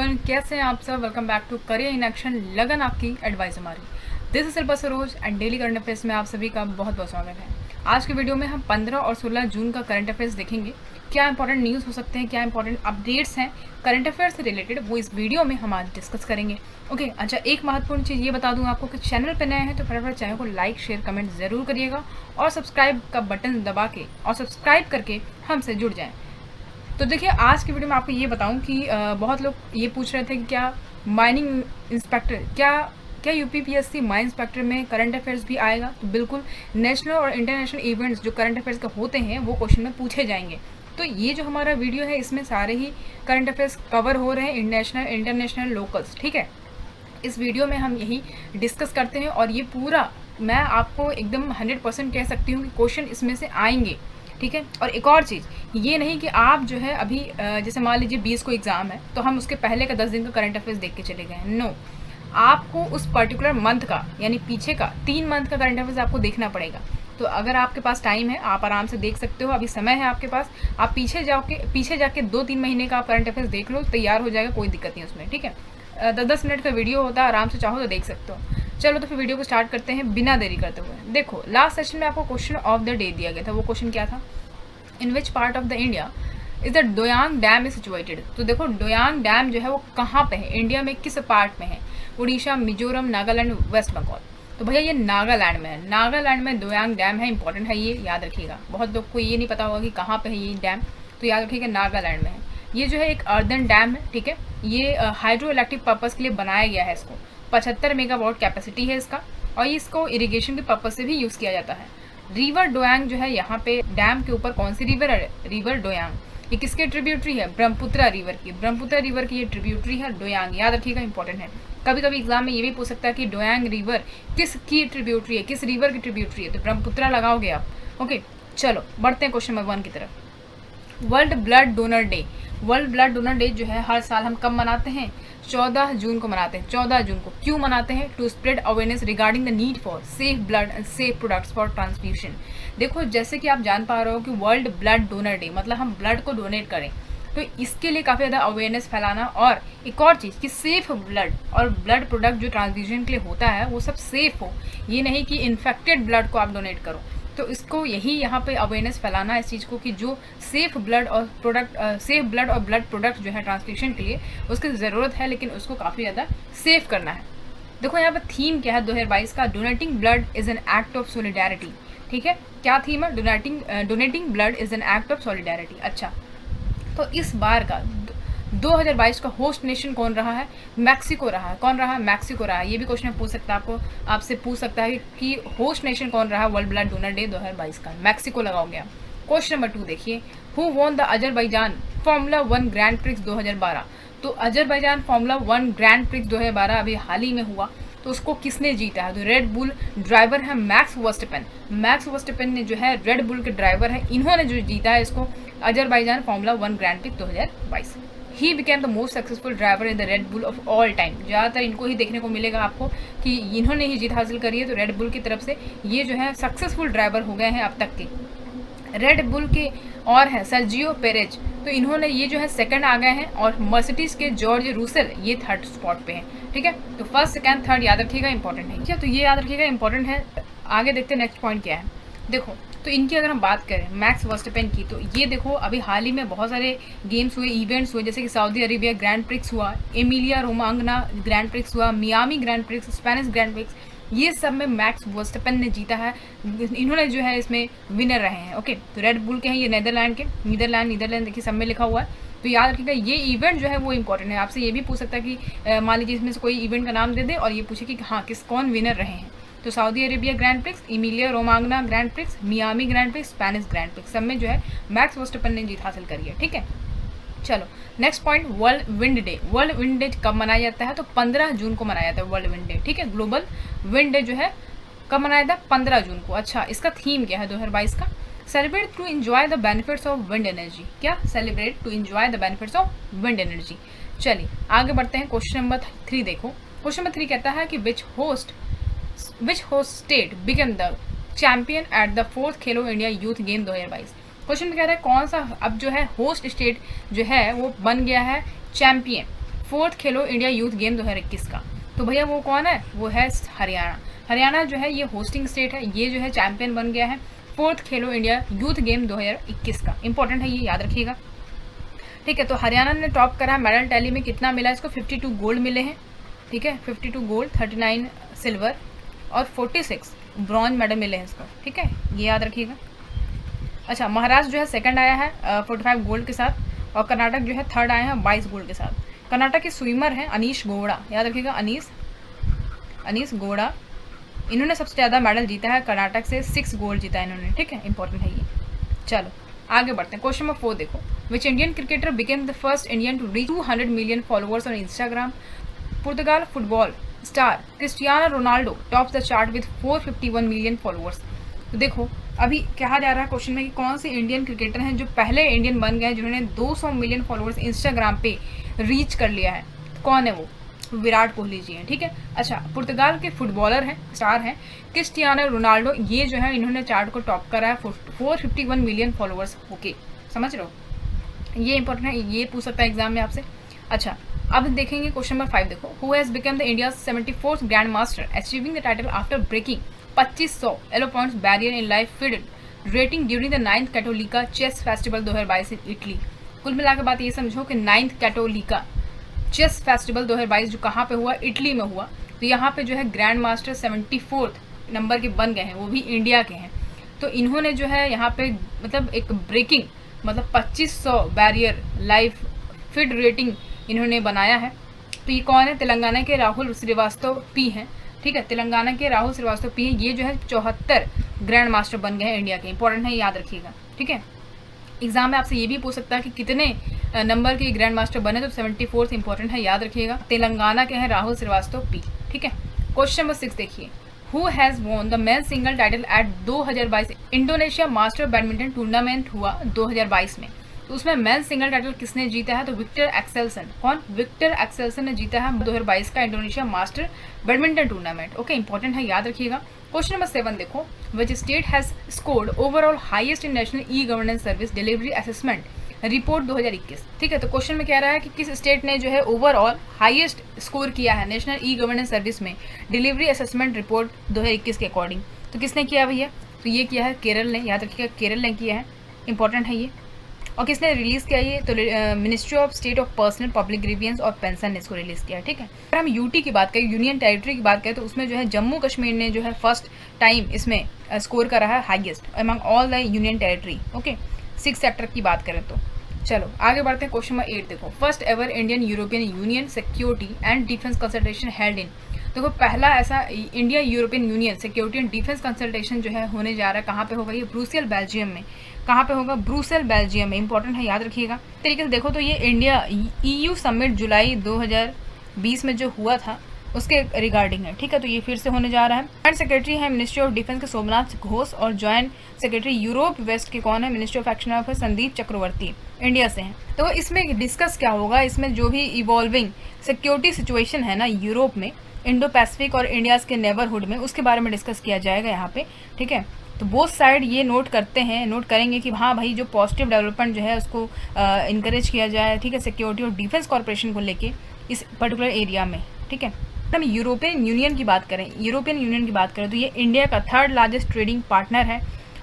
Everyone, कैसे हैं आप सब। Welcome back to career in action, लगन आपकी एडवाइस हमारी। This is Shilpa Saroj and daily current affairs में आप सभी का बहुत बहुत स्वागत है। आज के वीडियो में हम 15 और 16 जून का करंट अफेयर्स देखेंगे। क्या इंपॉर्टेंट न्यूज़ हो सकते हैं, क्या इंपॉर्टेंट अपडेट्स हैं करंट अफेयर्स से रिलेटेड, वो इस वीडियो में हम आज डिस्कस करेंगे। ओके, अच्छा, एक महत्वपूर्ण चीज़ ये बता दूं आपको कि चैनल पर नए हैं तो फटाफट चैनल को लाइक शेयर कमेंट ज़रूर करिएगा और सब्सक्राइब का बटन दबा के और सब्सक्राइब करके हमसे जुड़ जाएँ। तो देखिए, आज की वीडियो में आपको ये बताऊं कि बहुत लोग ये पूछ रहे थे कि क्या माइनिंग इंस्पेक्टर, क्या यूपीपीएससी माइन इंस्पेक्टर में करंट अफेयर्स भी आएगा। तो बिल्कुल, नेशनल और इंटरनेशनल इवेंट्स जो करंट अफेयर्स के होते हैं वो क्वेश्चन में पूछे जाएंगे। तो ये जो हमारा वीडियो है इसमें सारे ही करंट अफेयर्स कवर हो रहे हैं, नेशनल इंटरनेशनल लोकल्स। ठीक है, इस वीडियो में हम यही डिस्कस करते हैं और ये पूरा मैं आपको एकदम 100% कह सकती हूँ कि क्वेश्चन इसमें से आएंगे। ठीक है, और एक और चीज़ ये नहीं कि आप जो है अभी जैसे मान लीजिए 20 को एग्ज़ाम है तो हम उसके पहले का 10 दिन का करंट अफेयर्स देख के चले गए। नो, आपको उस पर्टिकुलर मंथ का यानी पीछे का 3 मंथ का करंट अफेयर्स आपको देखना पड़ेगा। तो अगर आपके पास टाइम है आप आराम से देख सकते हो, अभी समय है आपके पास, आप पीछे जाके 2-3 महीने का करंट अफेयर्स देख लो, तैयार हो जाएगा, कोई दिक्कत नहीं उसमें। ठीक है, 10-10 मिनट का वीडियो होता है, आराम से चाहो तो देख सकते हो। चलो तो फिर वीडियो को स्टार्ट करते हैं बिना देरी करते हुए। देखो, लास्ट सेशन में आपको क्वेश्चन ऑफ द डे दिया गया था। वो क्वेश्चन क्या था? In which part of the India is the Doyang dam is situated. तो देखो, डोयांग डैम जो है वो कहाँ पे है, इंडिया में किस पार्ट में है? उड़ीसा, मिजोरम, नागालैंड, वेस्ट बंगाल। तो भैया ये नागालैंड में है। नागालैंड में डोयांग डैम है, इंपॉर्टेंट है, ये याद रखिएगा। बहुत लोग को ये नहीं पता होगा कि कहाँ पे है ये डैम, तो याद रखिएगा नागालैंड में है। ये जो है एक अर्दन डैम है। ठीक है, ये हाइड्रो इलेक्ट्रिक पर्पज़ के लिए बनाया गया है। इसको 75 मेगावाट कैपेसिटी है इसका, और इसको इरिगेशन के पर्पज़ से भी यूज़ किया जाता है। रिवर डोयांग जो है, यहाँ पे डैम के ऊपर कौन सी रिवर है? रिवर डोयांग। ये किसके ट्रिब्यूटरी है? ब्रह्मपुत्रा रिवर की। ब्रह्मपुत्रा रिवर की ये ट्रिब्यूटरी है डोयांग, याद रखिएगा, इंपॉर्टेंट है। कभी कभी एग्जाम में ये भी पूछ सकता है कि डोयांग रिवर किसकी ट्रिब्यूटरी है, किस रिवर की ट्रिब्यूटरी है, तो ब्रह्मपुत्रा लगाओगे आप। ओके, चलो बढ़ते हैं क्वेश्चन नंबर 1 की तरफ। World blood donor day. World blood donor day जो है हर साल हम कब मनाते हैं? 14 जून को मनाते हैं। 14 जून को क्यों मनाते हैं? To spread awareness regarding the need for safe blood and safe products for transfusion. देखो, जैसे कि आप जान पा रहे हो कि वर्ल्ड ब्लड डोनर डे मतलब हम ब्लड को डोनेट करें, तो इसके लिए काफ़ी ज़्यादा अवेयरनेस फैलाना, और एक और चीज़ कि सेफ ब्लड और ब्लड प्रोडक्ट जो ट्रांसफ्यूजन के लिए होता है वो सब सेफ हो। ये नहीं कि इन्फेक्टेड ब्लड को आप डोनेट करो। तो इसको यही यहाँ पे अवेयरनेस फैलाना है इस चीज़ को कि जो सेफ ब्लड और ब्लड प्रोडक्ट जो है ट्रांसफ्यूजन के लिए उसकी ज़रूरत है, लेकिन उसको काफ़ी ज़्यादा सेफ करना है। देखो यहाँ पर थीम क्या है 2022 का? Donating blood is an act of solidarity. ठीक है, क्या थीम है? Donating blood is an act of solidarity. अच्छा, तो इस बार का 2022 का होस्ट नेशन कौन रहा है? मैक्सिको रहा है। कौन रहा है? मैक्सिको रहा है। ये भी क्वेश्चन पूछ सकता है, आपसे पूछ सकता है कि होस्ट नेशन कौन रहा है वर्ल्ड ब्लड डोनर डे 2022 का? मैक्सिको लगाओगे आप। क्वेश्चन नंबर 2 देखिए, who won the Azerbaijan formula 1 grand prix 2012। तो अजरबैजान फार्मूला 1 ग्रैंड प्रिक्स 2012 अभी हाल ही में हुआ, तो उसको किसने जीता है? तो रेड बुल ड्राइवर है मैक्स वर्स्टपेन। मैक्स वर्स्टपेन ने जो है रेड बुल के ड्राइवर है, इन्होंने जो जीता है इसको Azerbaijan formula 1 grand prix 2022। He became the most successful driver in the red bull of all time. ज़्यादातर इनको ही देखने को मिलेगा आपको कि इन्होंने ही जीत हासिल करी है, तो रेड बुल की तरफ से ये जो है सक्सेसफुल ड्राइवर हो गए हैं अब तक के। रेड बुल के और हैं सर्जियो पेरेज, तो इन्होंने ये जो है सेकंड आ गए हैं, और मर्सिडीज के जॉर्ज रूसेल ये थर्ड स्पॉट पे हैं। ठीक है, तो फर्स्ट सेकंड थर्ड याद रखिएगा, इंपॉर्टेंट है। ठीक है, तो ये याद रखिएगा, इंपॉर्टेंट है। आगे देखते हैं नेक्स्ट पॉइंट क्या है। देखो, तो इनकी अगर हम बात करें मैक्स वर्स्टपेन की, तो ये देखो अभी हाल ही में बहुत सारे गेम्स हुए, इवेंट्स हुए, जैसे कि सऊदी अरेबिया ग्रैंड प्रिक्स हुआ, एमिलिया रोमांगना ग्रैंड प्रिक्स हुआ, Miami Grand Prix, Spanish Grand prix, ये सब में मैक्स वर्स्टपेन ने जीता है। इन्होंने जो है इसमें विनर रहे हैं। ओके, तो रेड बुल के हैं ये नीदरलैंड देखिए सब में लिखा हुआ है, तो याद रखिएगा ये इवेंट जो है वो इंपॉर्टेंट है। आपसे ये भी पूछ सकता है कि मान लीजिए इसमें से कोई इवेंट का नाम दे दे और ये पूछे कि हाँ कौन विनर रहे हैं। तो Saudi Arabia Grand Prix, Emilia Romagna Grand Prix, Miami Grand Prix, Spanish Grand Prix, सब में जो है मैक्स वर्स्टपेन ने जीत हासिल करी है। ठीक है, चलो next point, world wind day. World wind day कब मनाया जाता है? तो 15 जून को मनाया जाता है वर्ल्ड विंड डे। ठीक है, ग्लोबल विंड डे जो है कब मनाया जाता है? 15 जून को। अच्छा, इसका थीम क्या है 2022 का? Celebrate to enjoy the benefits of wind energy. क्या? Celebrate to enjoy the benefits of wind energy. चलिए आगे बढ़ते हैं। क्वेश्चन नंबर 3 देखो। क्वेश्चन नंबर 3 कहता है कि which host state become the champion at the 4th Khelo India youth game 2022। Question में कह रहा है कौन सा अब जो है होस्ट स्टेट जो है वो बन गया है champion 4th Khelo India youth game 2021 का। तो भैया वो कौन है, वो है हरियाणा। हरियाणा जो है ये होस्टिंग स्टेट है, ये जो है चैंपियन बन गया है 4th Khelo India youth game 2021 का। इंपॉर्टेंट है, ये याद रखिएगा। ठीक है, तो हरियाणा ने टॉप करा। मेडल टैली में कितना मिला इसको, 52 गोल्ड मिले हैं। ठीक है, 52 गोल्ड, 39 सिल्वर और 46 ब्रॉन्ज मेडल मिले हैं इसको। ठीक है, ये याद रखिएगा। अच्छा, महाराष्ट्र जो है सेकंड आया है 45 गोल्ड के साथ, और कर्नाटक जो है थर्ड आया है 22 गोल्ड के साथ। कर्नाटक के स्विमर हैं अनीश गौड़ा, याद रखिएगा, अनीश गौड़ा। इन्होंने सबसे ज़्यादा मेडल जीता है कर्नाटक से, 6 गोल्ड जीता है इन्होंने। ठीक है, इंपॉर्टेंट है ये। चलो आगे बढ़ते हैं। क्वेश्चन नंबर 4 देखो, which Indian cricketer became the first Indian to reach 200 million followers on Instagram. Portugal football star Cristiano Ronaldo tops the chart with 451 million followers. तो देखो अभी कहा जा रहा है क्वेश्चन में कि कौन से इंडियन क्रिकेटर हैं जो पहले इंडियन बन गए हैं जिन्होंने 200 मिलियन फॉलोअर्स इंस्टाग्राम पे रीच कर लिया है। कौन है वो, विराट कोहली जी हैं। ठीक है, अच्छा, पुर्तगाल के फुटबॉलर हैं, स्टार हैं क्रिस्टियानो रोनाल्डो, ये जो है इन्होंने चार्ट को टॉप करा है 451 मिलियन फॉलोअर्स। ओके, समझ रहे हो, ये इंपॉर्टेंट है, ये पूछ सकता है एग्जाम में आपसे। अच्छा, अब देखेंगे क्वेश्चन नंबर 5 देखो, who has become the India 74th grand master achieving the title after breaking 2500 Elo points barrier in life field rating during the 9th Catolica chess festival 2022 in Italy. कुल मिलाकर बात ये समझो कि 9th कैटोलिका चेस फेस्टिवल 2022 जो कहाँ पे हुआ, इटली में हुआ। तो यहाँ पे जो है ग्रैंड मास्टर 74th नंबर के बन गए हैं, वो भी इंडिया के हैं। तो इन्होंने जो है यहाँ पे मतलब एक ब्रेकिंग मतलब 2500 बैरियर लाइफ फील्ड रेटिंग इन्होंने बनाया है। तो ये कौन है, तेलंगाना के राहुल श्रीवास्तव पी हैं। ठीक है, तेलंगाना के राहुल श्रीवास्तव पी हैं, ये जो है 74 ग्रैंड मास्टर बन गए हैं इंडिया के। इंपॉर्टेंट है, याद रखिएगा। ठीक है, एग्जाम में आपसे ये भी पूछ सकता है कि कितने नंबर के ग्रैंड मास्टर बने, तो 74th इंपॉर्टेंट है, याद रखिएगा। तेलंगाना के हैं राहुल श्रीवास्तव पी। ठीक है, क्वेश्चन नंबर 6 देखिए, who has won the men single title at 2022 Indonesia master badminton tournament हुआ 2022 में। तो उसमें मेन सिंगल टाइटल किसने जीता है, तो विक्टर एक्सेल्सन। कौन, विक्टर एक्सेल्सन ने जीता है 2022 का Indonesia master badminton tournament. Okay, important है, याद रखिएगा। क्वेश्चन नंबर 7 देखो, which state has scored overall highest in national e governance service delivery assessment report 2021। ठीक है, तो क्वेश्चन में कह रहा है कि किस स्टेट ने जो है ओवरऑल हाईएस्ट स्कोर किया है नेशनल ई गवर्नेंस सर्विस में डिलीवरी असेसमेंट रिपोर्ट 2021 के अकॉर्डिंग। तो किसने किया भैया, तो ये किया है केरल ने, याद रखिएगा, केरल ने किया है। इंपॉर्टेंट है ये। और किसने रिलीज़ किया ये, तो ministry of state of personnel public grievance और पेंशन ने इसको रिलीज़ किया। ठीक है, अगर हम यूटी की बात करें, यूनियन टेरिटरी की बात करें, तो उसमें जो है जम्मू कश्मीर ने जो है फर्स्ट टाइम इसमें स्कोर करा है highest among all the union territory. Okay, 6 sector की बात करें तो। चलो आगे बढ़ते हैं। क्वेश्चन नंबर 8 देखो, first ever Indian European union security and defence consultation held in. देखो पहला ऐसा India European union security and defence consultation जो है होने जा रहा है, कहाँ पे होगा, ये ब्रुसेल बेल्जियम में। कहाँ पे होगा, ब्रुसेल बेल्जियम में। इंपॉर्टेंट है, याद रखिएगा। तरीके से देखो तो ये इंडिया EU समिट जुलाई 2020 में जो हुआ था उसके रिगार्डिंग है। ठीक है, तो ये फिर से होने जा रहा है। जॉइंट सेक्रेटरी है मिनिस्ट्री ऑफ डिफेंस के सोमनाथ घोष, और जॉइंट सेक्रेटरी यूरोप वेस्ट के कौन है, ministry of action of Sandeep Chakraborty, India से हैं। तो इसमें डिस्कस क्या होगा, इसमें जो भी इवॉल्विंग सिक्योरिटी सिचुएशन है ना यूरोप में, इंडो पैसिफिक और इंडियाज के नेबरहुड में, उसके बारे में डिस्कस किया जाएगा यहाँ पे। ठीक है, तो बोथ साइड ये नोट करेंगे कि हाँ भाई जो पॉजिटिव डेवलपमेंट जो है उसको इनकरेज किया जाए। ठीक है, सिक्योरिटी और डिफेंस कॉर्पोरेशन को लेके इस पर्टिकुलर एरिया में। ठीक है, हम यूरोपियन यूनियन की बात करें तो ये इंडिया का 3rd लार्जेस्ट ट्रेडिंग पार्टनर है।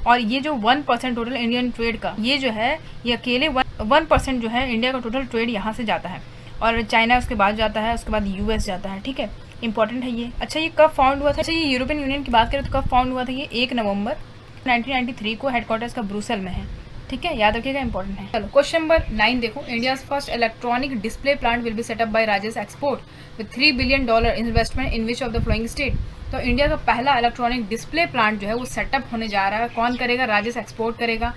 और ये जो 1% टोटल इंडियन ट्रेड का ये जो है, ये अकेले 1% जो है इंडिया का टोटल ट्रेड यहाँ से जाता है, और चाइना उसके बाद जाता है, उसके बाद US जाता है। ठीक है, इंपॉर्टेंट है ये। अच्छा, ये कब फाउंड हुआ था, अच्छा ये यूरोपियन यूनियन की बात करें तो कब फाउंड हुआ था, ये 1 नवंबर 1993 को, हेडक्वार्टर्स का ब्रुसेल में है। ठीक है, याद रखिएगा, इंपॉर्टेंट है। चलो क्वेश्चन नंबर 9 देखो, India's first electronic display plant will be set up by Rajesh export with $3 billion investment in which of the flowing state. तो इंडिया का पहला इलेक्ट्रॉनिक डिस्प्ले प्लांट जो है वो सेटअप होने जा रहा है। कौन करेगा, राजेश एक्सपोर्ट करेगा,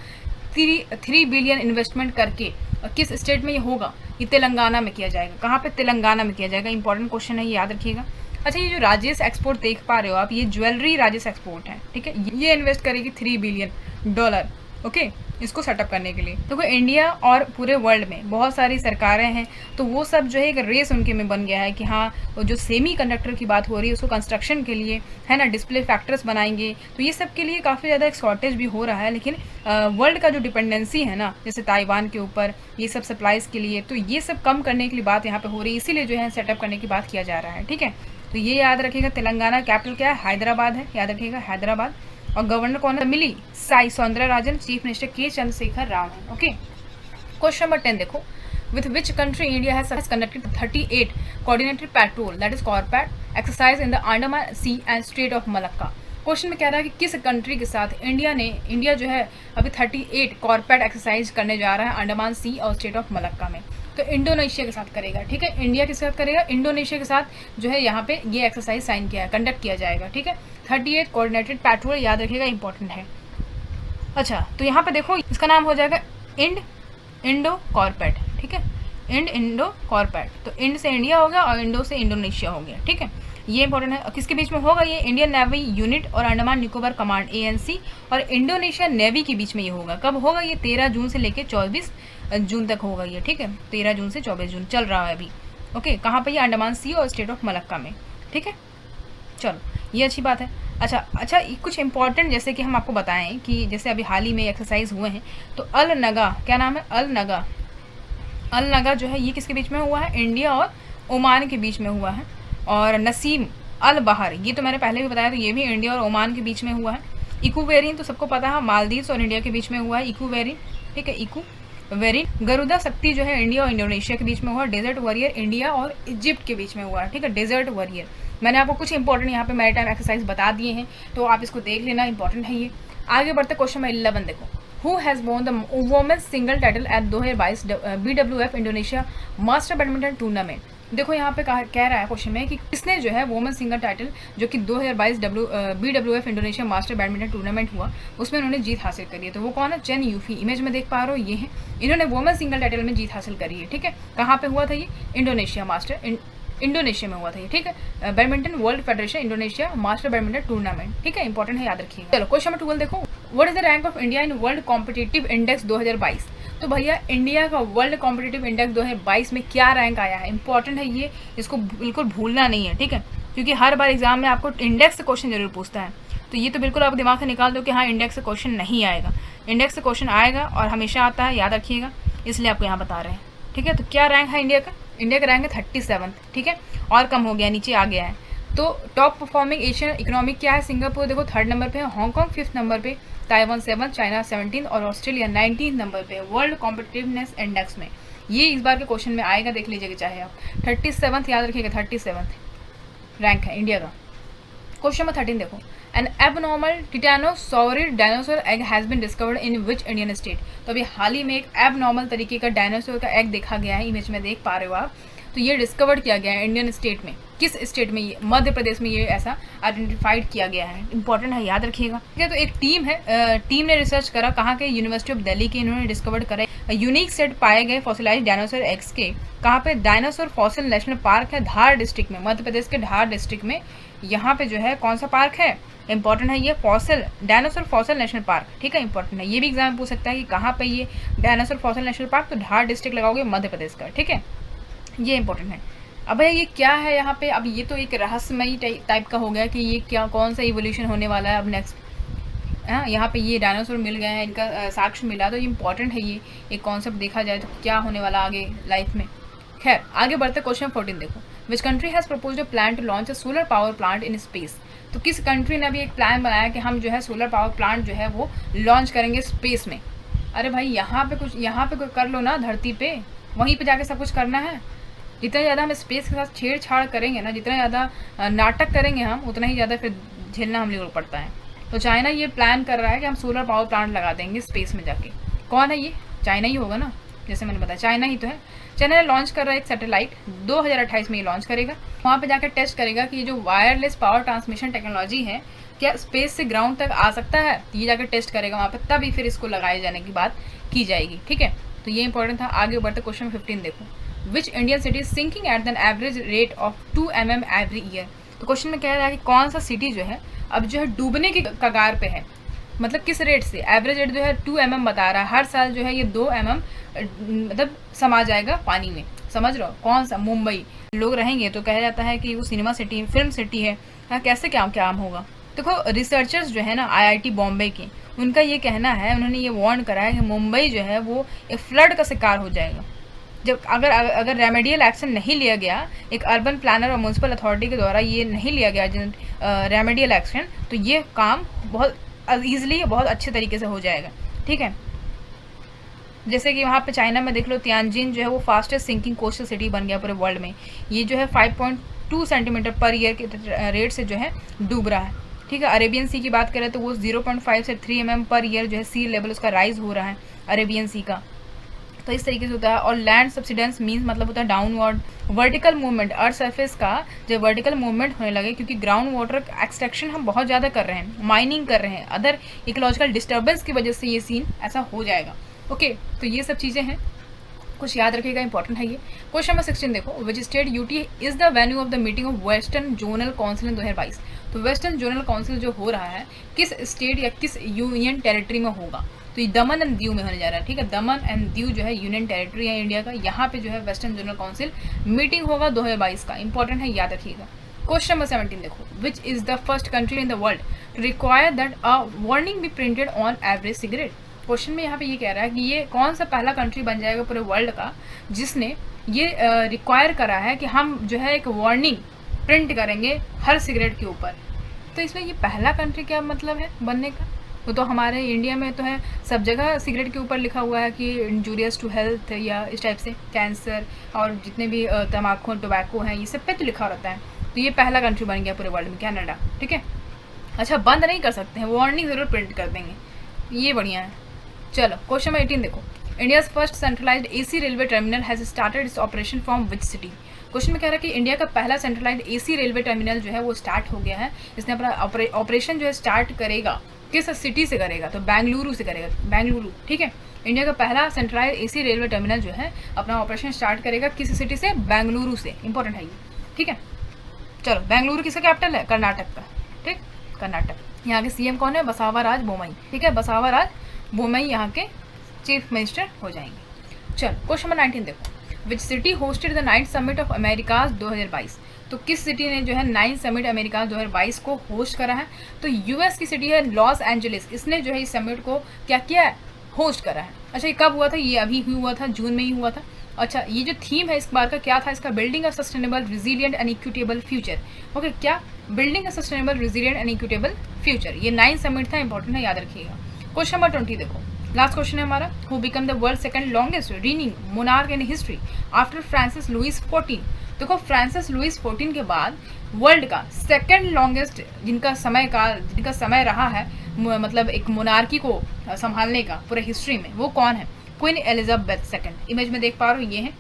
3 बिलियन इन्वेस्टमेंट करके। और किस स्टेट में ये होगा, ये तेलंगाना में किया जाएगा। कहाँ पे, तेलंगाना में किया जाएगा। इंपॉर्टेंट क्वेश्चन है, ये याद रखिएगा। अच्छा, ये जो राजेश एक्सपोर्ट देख पा रहे हो आप, ये ज्वेलरी राजेश एक्सपोर्ट है। ठीक है, ये इन्वेस्ट करेगी $3 बिलियन। ओके, इसको सेटअप करने के लिए। देखो इंडिया और पूरे वर्ल्ड में बहुत सारी सरकारें हैं, तो वो सब जो है एक रेस उनके में बन गया है कि हाँ वो जो सेमी कंडक्टर की बात हो रही है उसको कंस्ट्रक्शन के लिए है ना डिस्प्ले फैक्टर्स बनाएंगे, तो ये सब के लिए काफ़ी ज़्यादा एक शॉर्टेज भी हो रहा है। लेकिन वर्ल्ड का जो डिपेंडेंसी है ना जैसे ताइवान के ऊपर ये सब सप्लाईज़ के लिए, तो ये सब कम करने के लिए बात यहाँ पर हो रही है, इसीलिए जो है सेटअप करने की बात किया जा रहा है। ठीक है, तो ये याद रखिएगा। तेलंगाना कैपिटल क्या है? हैदराबाद है, याद रखिएगा हैदराबाद। और गवर्नर कौन है? मिली साई सौंदरराजन। चीफ मिनिस्टर के चंद्रशेखर राव है। ओके, क्वेश्चन नंबर 10 देखो, with which country India has conducted 38 coordinated patrol that is CORPAT exercise in the Andaman Sea and Strait of Malacca। Question में कह रहा है कि किस कंट्री के साथ इंडिया जो है अभी 38 कॉर्पेट एक्सरसाइज करने जा रहा है अंडमान सी और स्टेट ऑफ मलक्का में। तो इंडोनेशिया के साथ करेगा। ठीक है, इंडिया के साथ करेगा, इंडोनेशिया के साथ जो है यहाँ पे ये एक्सरसाइज साइन किया है, कंडक्ट किया जाएगा। ठीक है, 38 कोऑर्डिनेटेड पैट्रोल, याद रखिएगा, इंपॉर्टेंट है। अच्छा, तो यहाँ पे देखो इसका नाम हो जाएगा इंडो कॉर्पेट। ठीक है, इंडो कॉर्पेट, तो इंड से इंडिया हो गया और इंडो से इंडोनेशिया हो गया। ठीक है, ये इंपॉर्टेंट है। किसके बीच में होगा ये? इंडियन नेवी यूनिट और अंडमान निकोबार कमांड ANC और इंडोनेशिया नेवी के बीच में ये होगा। कब होगा ये? 13 जून से लेकर 24 जून तक होगा ये। ठीक है, 13 जून से 24 जून चल रहा है अभी। ओके, कहाँ पर? ये अंडमान सी और स्टेट ऑफ मलक्का में। ठीक है, चलो ये अच्छी बात है। अच्छा, कुछ इंपॉर्टेंट जैसे कि हम आपको बताएं कि जैसे अभी हाल ही में एक्सरसाइज हुए हैं, तो अल नगा, क्या नाम है? अल नगा जो है ये किसके बीच में हुआ है? इंडिया और ओमान के बीच में हुआ है। और नसीम अल बहर, ये तो मैंने पहले भी बताया, तो ये भी इंडिया और ओमान के बीच में हुआ है। इक्वेरिन तो सबको पता है, मालदीव्स और इंडिया के बीच में हुआ है इक्वेरिन। ठीक है, इक्वेरिन। गरुदा शक्ति जो है इंडिया और इंडोनेशिया के बीच में हुआ। डेजर्ट वॉरियर इंडिया और इजिप्ट के बीच में हुआ है। ठीक है, डेजर्ट वॉरियर। मैंने आपको कुछ इंपॉर्टेंट यहाँ पे मैरीटाइम एक्सरसाइज बता दिए हैं, तो आप इसको देख लेना, इंपॉर्टेंट है ये। आगे बढ़ते क्वेश्चन नंबर 11 देखो, who has won the women's single title at 2022 BWF Indonesia master badminton tournament. देखो यहाँ पे कह रहा है क्वेश्चन में कि किसने जो है वुमेन सिंगल टाइटल जो कि 2022 BWF Indonesia master badminton tournament हुआ उसमें उन्होंने जीत हासिल करी है। तो वो कौन है? चेन यूफी। इमेज में देख पा रहे हो, ये है, इन्होंने वुमेन सिंगल टाइटल में जीत हासिल करी है। ठीक है, कहाँ पे हुआ था ये? इंडोनेशिया में हुआ था ये। ठीक है, badminton world federation Indonesia master badminton tournament. ठीक है, इंपॉर्टेंट है, याद रखिएगा। चलो क्वेश्चन नंबर 12 देखो, what is the rank of India in world competitive index 2022। तो भैया इंडिया का वर्ल्ड कॉम्पिटिटिव इंडेक्स 2022 में क्या रैंक आया है? इंपॉर्टेंट है ये, इसको बिल्कुल भूलना नहीं है। ठीक है, क्योंकि हर बार एग्जाम में आपको इंडेक्स से क्वेश्चन जरूर पूछता है, तो ये तो बिल्कुल आप दिमाग से निकाल दो कि हाँ इंडेक्स से क्वेश्चन नहीं आएगा। इंडेक्स से क्वेश्चन आएगा और हमेशा आता है, याद रखिएगा, इसलिए आपको यहाँ बता रहे हैं। ठीक है, तो क्या रैंक है इंडिया का? इंडिया का रैंक है 37। ठीक है, और कम हो गया, नीचे आ गया है। तो टॉप परफॉर्मिंग एशियन इकोनॉमिक क्या है? सिंगापुर देखो 3rd नंबर पे है, हांगकॉन्ग 5th नंबर पे, ताइवान 7th, चाइना 17th और ऑस्ट्रेलिया 19th नंबर पे वर्ल्ड कॉम्पिटिटिवनेस इंडेक्स में। ये इस बार के क्वेश्चन में आएगा, देख लीजिएगा चाहे आप। 37th याद रखिएगा, 37th रैंक है इंडिया का। क्वेश्चन नंबर 13 देखो, an abnormal titanosaurid dinosaur egg has been discovered in which Indian state. तो अभी हाल ही में एक एबनॉर्मल तरीके का डायनासोर का एग देखा गया है, इमेज में देख पा रहे हो आप। तो ये डिस्कवर्ड किया गया है इंडियन स्टेट में। किस स्टेट में? ये मध्य प्रदेश में ये ऐसा आइडेंटिफाइड किया गया है। इंपॉर्टेंट है, याद रखिएगा। ठीक है, तो एक टीम है, टीम ने रिसर्च करा, कहाँ के? यूनिवर्सिटी ऑफ दिल्ली के, इन्होंने डिस्कवर्ड करा यूनिक सेट पाए गए फॉसिलाइज डायनासोर एग्स के। कहाँ पे? डायनासोर फॉसिल नेशनल पार्क है धार डिस्ट्रिक्ट में, मध्य प्रदेश के धार डिस्ट्रिक्ट में। यहाँ पे जो है कौन सा पार्क है? इंपॉर्टेंट है ये, डायनासोर फॉसिल नेशनल पार्क। ठीक है, इंपॉर्टेंट है, ये भी एग्जाम पूछ सकता है कि कहाँ पे ये डायनासोर फॉसिल नेशनल पार्क, तो धार डिस्ट्रिक्ट लगाओगे मध्य प्रदेश का। ठीक है, ये इंपॉर्टेंट है। अब ये क्या है यहाँ पे? अब ये तो एक रहस्यमयी टाइप का हो गया कि ये क्या, कौन सा इवोल्यूशन होने वाला है अब नेक्स्ट। हाँ, यहाँ पे ये डायनासोर मिल गए हैं, इनका साक्ष्य मिला, तो ये इंपॉर्टेंट है, ये एक कॉन्सेप्ट देखा जाए तो क्या होने वाला आगे लाइफ में। खैर आगे बढ़ते क्वेश्चन 14 देखो, which country has proposed a plan to launch a solar power plant in space. तो किस कंट्री ने अभी एक प्लान बनाया कि हम जो है सोलर पावर प्लांट जो है वो लॉन्च करेंगे स्पेस में। अरे भाई यहाँ पे कर लो ना, धरती पे, वहीं पे जाके सब कुछ करना है। जितना ज़्यादा हम स्पेस के साथ छेड़छाड़ करेंगे ना, जितना ज़्यादा नाटक करेंगे हम, उतना ही ज़्यादा फिर झेलना हम लोगों को पड़ता है। तो चाइना ये प्लान कर रहा है कि हम सोलर पावर प्लांट लगा देंगे स्पेस में जाके। कौन है ये? चाइना ही होगा ना, जैसे मैंने बताया चाइना ही तो है। चाइना ने लॉन्च कर रहा है एक सैटेलाइट, 2028 में ये लॉन्च करेगा। वहाँ पे जाकर टेस्ट करेगा कि ये जो वायरलेस पावर ट्रांसमिशन टेक्नोलॉजी है क्या स्पेस से ग्राउंड तक आ सकता है। ये जाकर टेस्ट करेगा वहाँ पे, तभी फिर इसको लगाए जाने की बात की जाएगी। ठीक है, तो ये इंपॉर्टेंट था। आगे बढ़ते क्वेश्चन 15 देखो, which Indian city is sinking at an average rate of 2 mm every year. तो क्वेश्चन में कह रहा है कि कौन सा सिटी जो है अब जो है डूबने की कगार पे है। मतलब किस रेट से, एवरेज रेट जो है 2 mm बता रहा है, हर साल जो है ये 2 mm मतलब समा जाएगा पानी में। समझ रहे हो, कौन सा मुंबई लोग रहेंगे तो कहा जाता है कि वो सिनेमा सिटी, फिल्म सिटी है। हाँ, कैसे क्या काम होगा। देखो रिसर्चर्स जो है ना IIT बॉम्बे के, उनका ये कहना है, उन्होंने ये वार्न करा है कि मुंबई जो है वो एक फ्लड का शिकार हो जाएगा जब अगर रेमेडियल एक्शन नहीं लिया गया, एक अर्बन प्लानर और म्यूनसिपल अथॉरिटी के द्वारा ये नहीं लिया गया रेमेडियल एक्शन, तो ये काम बहुत ईजिली बहुत अच्छे तरीके से हो जाएगा। ठीक है, जैसे कि वहाँ पे चाइना में देख लो, तियानजिन जो है वो फास्टेस्ट सिंकिंग कोस्टल सिटी बन गया पूरे वर्ल्ड में। ये जो है 5.2 सेंटीमीटर पर ईयर के रेट से जो है डूब रहा है। ठीक है, अरेबियन सी की बात करें तो वो 0.5 से 3 mm पर ईयर जो है सी लेवल उसका राइज हो रहा है अरेबियन सी का। तो इस तरीके से होता है। और लैंड सब्सिडेंस मीन्स मतलब होता है downward vertical movement, earth surface का जब वर्टिकल मूवमेंट होने लगे, क्योंकि ग्राउंड वाटर एक्सट्रैक्शन हम बहुत ज़्यादा कर रहे हैं, माइनिंग कर रहे हैं, अदर इकोलॉजिकल डिस्टर्बेंस की वजह से ये सीन ऐसा हो जाएगा। ओके, तो ये सब चीज़ें हैं, कुछ याद रखिएगा, इंपॉर्टेंट है ये। क्वेश्चन नंबर 16 देखो, which state UT is the venue of the meeting of western zonal council in 2022। तो वेस्टर्न जोनल काउंसिल जो हो रहा है किस स्टेट या किस यूनियन टेरिटरी में होगा, तो ये दमन एंड दीव में होने जा रहा है। ठीक है, दमन एंड दीव जो है यूनियन टेरिटरी है इंडिया का, यहाँ पे जो है वेस्टर्न जोनल काउंसिल मीटिंग होगा 2022 का, इंपॉर्टेंट है, याद रखिएगा। क्वेश्चन नंबर 17 देखो, which is the first country in the world to require that a warning be printed on average cigarette. Question में यहाँ पे ये कह रहा है कि ये कौन सा पहला कंट्री बन जाएगा पूरे वर्ल्ड का जिसने ये रिक्वायर करा है कि हम जो है एक वार्निंग प्रिंट करेंगे हर सिगरेट के ऊपर। तो इसमें ये पहला कंट्री क्या मतलब है बनने का, वो तो हमारे इंडिया में तो है, सब जगह सिगरेट के ऊपर लिखा हुआ है कि इंजूरियस टू हेल्थ या इस टाइप से, कैंसर और जितने भी तम्बाकू टोबैको हैं ये सब पे तो लिखा रहता है। तो ये पहला कंट्री बन गया पूरे वर्ल्ड में, कनाडा। ठीक है, अच्छा बंद नहीं कर सकते हैं, वार्निंग ज़रूर प्रिंट कर देंगे, ये बढ़िया है। चलो क्वेश्चन नंबर 18 देखो, India's first centralised AC railway terminal has started its operation from which city. Question में कह रहा है कि इंडिया का पहला सेंट्रलाइज्ड AC रेलवे टर्मिनल जो है वो स्टार्ट हो गया है, इसने अपना ऑपरेशन जो है स्टार्ट करेगा किस सिटी से करेगा, तो बेंगलुरु से करेगा, बेंगलुरु। ठीक है, इंडिया का पहला सेंट्रलाइज्ड AC रेलवे टर्मिनल जो है अपना ऑपरेशन स्टार्ट करेगा किस सिटी से, बेंगलुरु से, इंपॉर्टेंट है ये। ठीक है, चलो बेंगलुरु किसका कैपिटल है, कर्नाटक का। ठीक, कर्नाटक। यहाँ के CM कौन है, बसावराज बोमई। ठीक है, बसावराज बोमई यहाँ के चीफ मिनिस्टर हो जाएंगे। चलो क्वेश्चन नंबर 19 देखो, which city hosted the 9th summit of Americas 2022। तो किस सिटी ने जो है 9th समिट अमेरिकाज 2022 को होस्ट करा है, तो US की सिटी है लॉस एंजलिस, इसने जो है इस समिट को क्या किया है, होस्ट करा है। अच्छा ये कब हुआ था, ये अभी हुआ था, जून में ही हुआ था। अच्छा ये जो थीम है इस बार का क्या था, इसका building a sustainable resilient and equitable future. Okay, क्या building a sustainable resilient and equitable future, ये 9th समिट था, इंपॉर्टेंट है, याद रखिएगा। क्वेश्चन नंबर 20 देखो, लास्ट क्वेश्चन है हमारा, who become the world second longest reigning monarch in history after Francis Louis 14। देखो फ्रांसिस लुइस 14 के बाद वर्ल्ड का सेकंड लॉन्गेस्ट जिनका समय रहा है मतलब एक मोनार्की को संभालने का पूरे हिस्ट्री में, वो कौन है, क्वीन एलिजाबेथ सेकंड। इमेज में देख पा रहे हो, ये है,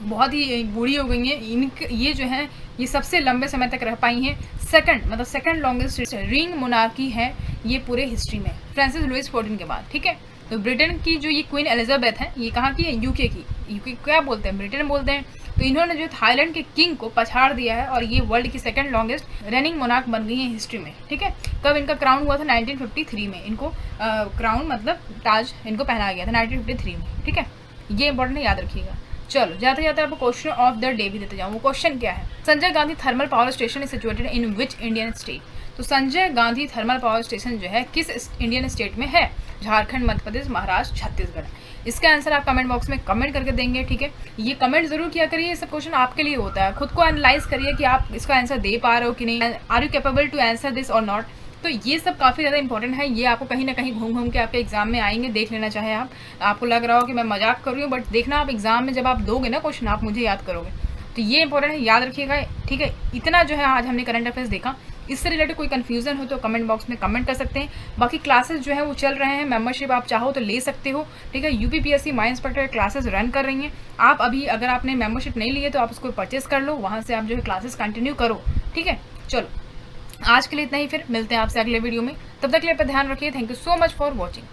बहुत ही बूढ़ी हो गई हैं, ये जो है ये सबसे लंबे समय तक रह पाई हैं, सेकंड मतलब सेकंड लॉन्गेस्ट रिंग मोनार्की है ये पूरे हिस्ट्री में, फ्रांसिस लुइस 14 के बाद। ठीक है, तो ब्रिटेन की जो ये क्वीन एलिजाबेथ है, ये कहाँ की है, यूके की, यूके क्या बोलते हैं, ब्रिटेन बोलते हैं। तो इन्होंने जो थाईलैंड के किंग को पछाड़ दिया है और ये वर्ल्ड की सेकंड लॉन्गेस्ट रनिंग मोनार्क बन गई है हिस्ट्री में। ठीक है, कब इनका क्राउन हुआ था, 1953 में इनको क्राउन मतलब ताज इनको पहनाया गया था 1953 में। ठीक है, ये इंपॉर्टेंट है, याद रखिएगा। चलो जाते जाते आपको क्वेश्चन ऑफ द डे भी देते जाऊँ। वो क्वेश्चन क्या है, Sanjay Gandhi thermal power station is situated in which Indian state. तो Sanjay Gandhi thermal power station जो है किस इंडियन स्टेट में है, झारखंड, मध्य प्रदेश, महाराष्ट्र, छत्तीसगढ़। इसका आंसर आप कमेंट बॉक्स में कमेंट करके देंगे। ठीक है, ये कमेंट जरूर किया करिए, ये सब क्वेश्चन आपके लिए होता है, खुद को एनालाइज करिए कि आप इसका आंसर दे पा रहे हो कि नहीं, are you capable to answer this or not. तो ये सब काफ़ी ज़्यादा इंपॉर्टेंट है, ये आपको कहीं ना कहीं घूम घूम के आपके एग्जाम में आएंगे, देख लेना चाहे आप, आपको लग रहा हो कि मैं मजाक कर रही हूँ, बट देखना आप एग्जाम में जब आप दोगे ना क्वेश्चन, आप मुझे याद करोगे। तो ये इंपॉर्टेंट है, याद रखिएगा। ठीक है, इतना जो है आज हमने करंट अफेयर्स देखा, इससे रिलेटेड कोई कन्फ्यूजन हो तो कमेंट बॉक्स में कमेंट कर सकते हैं। बाकी क्लासेस जो है वो चल रहे हैं, मेंबरशिप आप चाहो तो ले सकते हो। ठीक है, UPPSC माई इंस्पेक्टर क्लासेस रन कर रही हैं आप, अभी अगर आपने मेंबरशिप नहीं ली है तो आप उसको परचेस कर लो, वहाँ से आप जो है क्लासेस कंटिन्यू करो। ठीक है, चलो आज के लिए इतना ही, फिर मिलते हैं आपसे अगले वीडियो में, तब तक के लिए अपना ध्यान रखिए। Thank you so much for watching.